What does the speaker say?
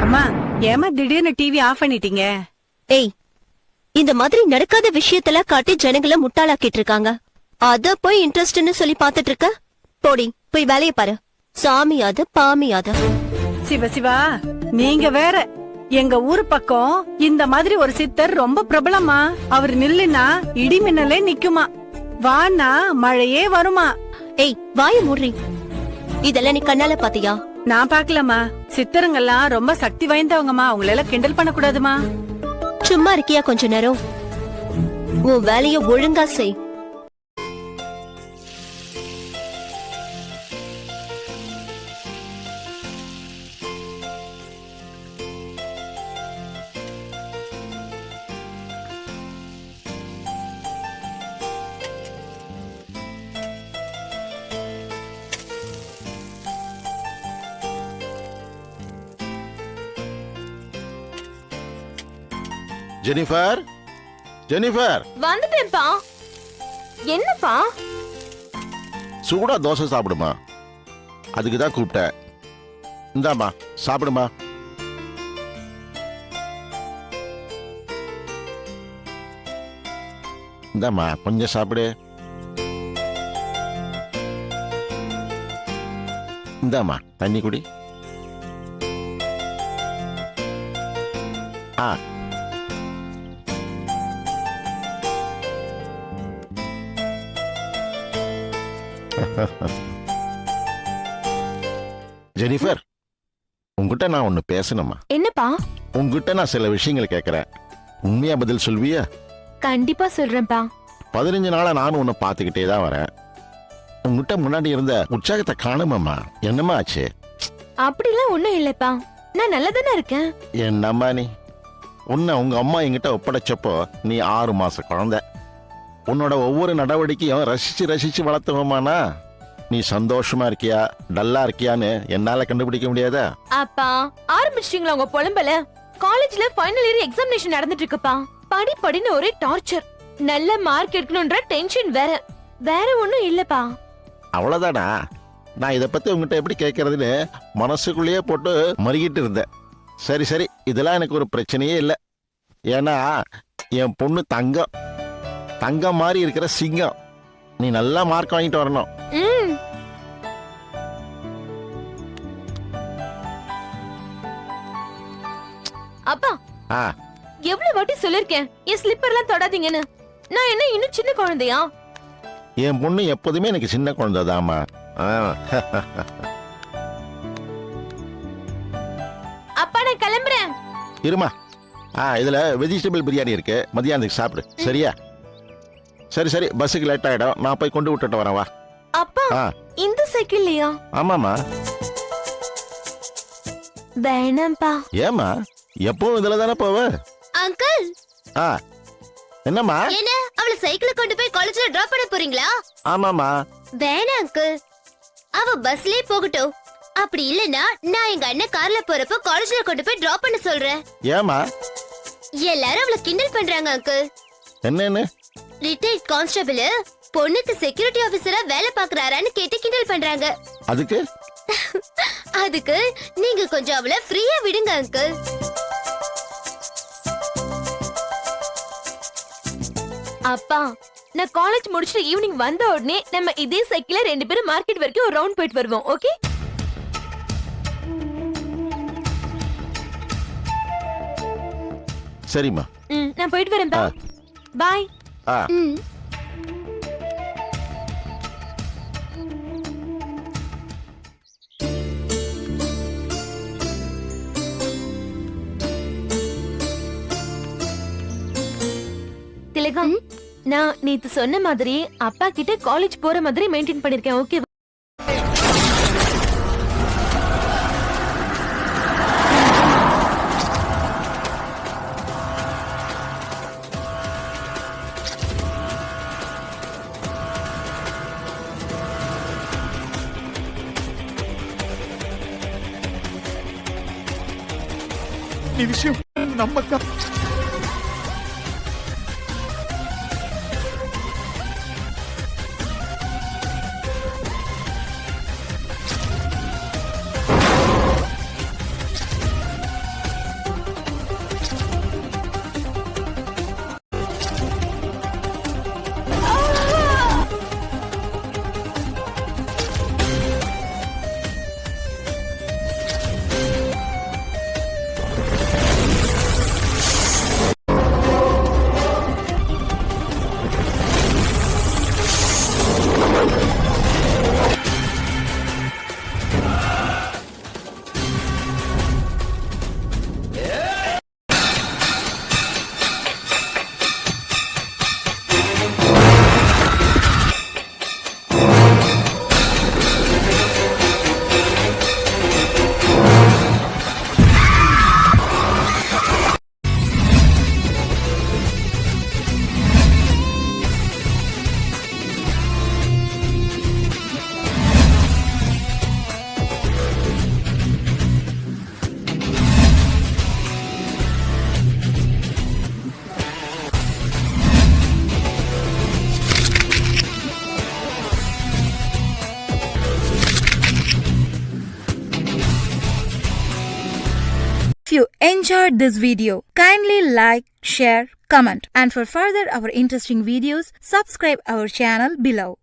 அம்மா, ஏமா திடீர்னு டிவி ஆஃப் பண்ணிட்டீங்க? ஏய், இந்த மாதிரி நடக்காத விஷயத்துல காட்டி ஜனங்களை முட்டாளாக்கிட்டு இருக்காங்க. அத போய் இன்ட்ரெஸ்ட்னு சொல்லி பாத்துட்டு இருக்க. போடி, போய் வேலைய பாரு. சாமியாத பாமியாத. சிவா, நீங்க வேற. எங்க ஊர் பக்கம் இந்த மாதிரி ஒரு சித்தர் ரொம்ப பிரபலமா. அவர் நில்லுனா இடி மின்னலே நிக்குமா, வானா மழையே வருமா. ஏய், வாய மூடுறி. இதெல்லாம் நீ கண்ணால பாத்தியா? நான் பாக்கலமா. சித்தருங்கெல்லாம் ரொம்ப சக்தி வாய்ந்தவங்கம்மா, அவங்கள எல்லாம் கிண்டல் பண்ண கூடாதுமா. சும்மா இருக்கியா கொஞ்ச நேரம்? உன் வேலைய ஒழுங்கா செய். Jennifer, Jennifer. வந்துட்டேன்ப்பா. என்னப்பா? சூடா தோசை சாப்பிடுமா, அதுக்கு தான் கூப்பிட்டேன். இந்தாமா சாப்பிடுமா. இந்தாமா கொஞ்சம் சாப்பிடு. இந்தாமா தண்ணி குடி. ஆ, ஜெனிஃபர், உங்ககிட்ட நான் ஒன்னு பேசணுமா? என்னப்பா? உங்ககிட்ட நான் சில விஷயங்கள் கேட்கறேன், உண்மையா பதில் சொல்வியா? கண்டிப்பா சொல்றேன்ப்பா. 15 நாளா நானும் உன்னை பார்த்துக்கிட்டே தான் வரேன். உங்ககிட்ட முன்னாடி இருந்த உற்சாகத்தை காணுமாமா, என்னமா ஆச்சு? அப்படிலாம் ஒண்ணும் இல்லப்பா, நான் நல்லதானே இருக்கேன். என்னம்மா நீ? உன்னை உங்க அம்மா என்கிட்ட ஒப்படைச்சப்போ நீ 6 மாச குழந்தை. உன்னோட ஒவ்வொரு நடவடிக்கையும் ரசிச்சு ரசிச்சு வளர்த்துவோமானா, நீ சந்தோஷமா இருக்கியா டல்லா இருக்கியான்னு என்னால கண்டுபிடிக்க முடியாதா? அப்பா, ஆரம்பிச்சிட்டீங்களா உங்க புலம்பல? காலேஜ்ல ஃபைனல் இயர் எக்ஸாமினேஷன் நடந்துட்டு இருக்குப்பா. படின்னு ஒரே டார்ச்சர். நல்ல மார்க் எடுக்கணும்ன்ற டென்ஷன் வேற. வேற ஒண்ணும் இல்லப்பா. அவ்வளவுதானா? நான் இத பத்தி உங்ககிட்ட எப்படி கேட்கறதுன்னு மனசுக்குள்ளேயே போட்டு மறுகிட்டு இருந்தேன். சரி சரி, இதெல்லாம் எனக்கு ஒரு பிரச்சனையே இல்லை. ஏன்னா என் பொண்ணு தங்கம் மாதிரி இருக்கிற சிங்கம். நீ நல்லா மார்க் வாங்கிட்டு வரணும். அப்பா, எவ்வளவு வாட்டி சொல்லிருக்கேன் என் ஸ்லிப்பர்லாம் தொடாதீங்கன்னு. நான் என்ன இன்னும் சின்ன குழந்தையா? என் பொண்ணு எப்போதுமே எனக்கு சின்ன குழந்தைதாமா. அப்பா, நான் கிளம்புறேன். இருமா, இதுல வெஜிடபிள் பிரியாணி இருக்கு, மதியானத்துக்கு சாப்பிடு. சரியா? சரி சரி, பஸ்ஸுக்கு லேட் ஆயிடும், நான் போய் கொண்டு விட்டுட்டு வரேன். வா. அப்பா, இந்த சைக்கிள்லயா? ஆமாமா. வேணாம்பா. ஏமா, எப்பவும் இதுல தானே போவ? அங்கிள். என்னம்மா? என்ன, அவளை சைக்கிள கொண்டு போய் காலேஜ்ல டிராப் பண்ண போறீங்களா? ஆமாமா. வேணாம் அங்கிள், அவ பஸ்லயே போகட்டும். அப்படி இல்லனா நான் எங்க அண்ணன் கார்ல போறப்ப காலேஜ்ல கொண்டு போய் டிராப் பண்ண சொல்றேன். ஏமா? எல்லாரும் அவளை கிண்டல் பண்றாங்க அங்கிள். என்னன்னு? ரிட்டையர்ட் கான்ஸ்டபிள் பொண்ணுக்கு செக்யூரிட்டி ஆபீசரா வேலை பாக்குறாரான்னு கேட்டு கிண்டல் பண்றாங்க. அதுக்கு அதுக்கு நீங்க கொஞ்சம் அவளை ஃப்ரீயா விடுங்க அங்கிள். அப்பா, நான் காலேஜ் முடிச்சுட்டு ஈவினிங் வந்த உடனே நம்ம இதே சைக்கிள்ல 2 பேரும் மார்க்கெட் வரைக்கும் ஒரு ரவுண்ட் போயிட்டு வருவோம். ஓகே? சரிம்மா. நான் போயிட்டு வரேன். பாய். திலகம், நான் நேத்து சொன்ன மாதிரி அப்பா கிட்ட காலேஜ் போற மாதிரி மெயின்டைன் பண்ணிருக்கேன். ஓகே? ఈ విషయం నమ్మక enjoyed this video, kindly like, share, comment, and for further our interesting videos, subscribe our channel below.